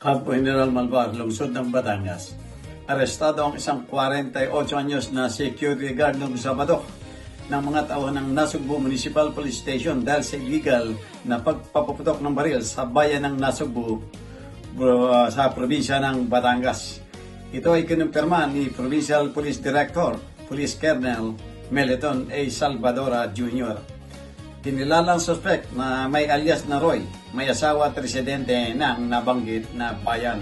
Campo General Malvar, lungsod ng Batangas. Arestado ang isang 48 anyos na security guard ng Sabado ng mga tao ng Nasugbu Municipal Police Station dahil sa illegal na pagpapuputok ng baril sa bayan ng Nasugbu sa probinsya ng Batangas. Ito ay kinumpirma ni Provincial Police Director, Police Colonel Meliton A. Salvadora Jr. Kinilalang suspect na may alias na Roy, may asawa at residente ng nabanggit na bayan.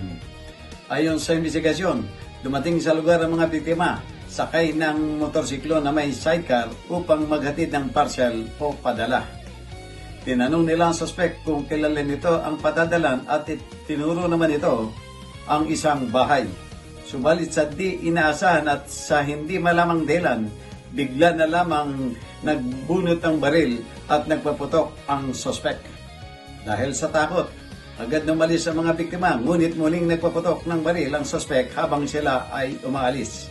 Ayon sa investigasyon, dumating sa lugar ang mga biktima, sakay ng motorsiklo na may sidecar upang maghatid ng parcel o padala. Tinanong nila ang suspect kung kilala nito ang padadalan at tinuro naman ito ang isang bahay. Subalit sa di inaasahan at sa hindi malamang dahilan, bigla na lamang nagbunot ang baril at nagpaputok ang suspect. Dahil sa takot, agad umalis ang mga biktima, ngunit muling nagpaputok ng baril ang suspect habang sila ay umaalis.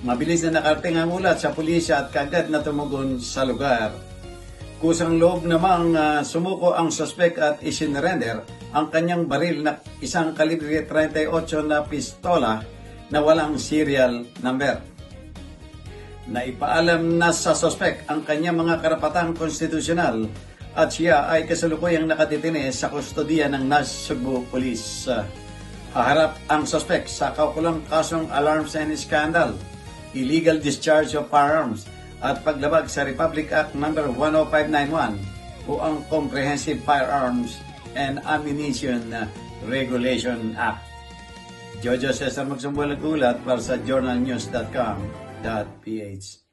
Mabilis na nakarating ang ulat sa pulisya at kagad na tumugon sa lugar. Kusang loob namang sumuko ang suspect at isinurrender ang kanyang baril na isang kalibre 38 na pistola na walang serial number. Naipaalam na sa suspect ang kanyang mga karapatang konstitusyonal at siya ay kasalukuyang nakatitini sa kustodiya ng Nasugbu Police. Haharap ang suspect sa kaukulang kasong alarms and scandal, illegal discharge of firearms at paglabag sa Republic Act No. 10591 o ang Comprehensive Firearms and Ammunition Regulation Act. Jojo Cesar Magsumbulag ulat para sa journalnews.com.ph.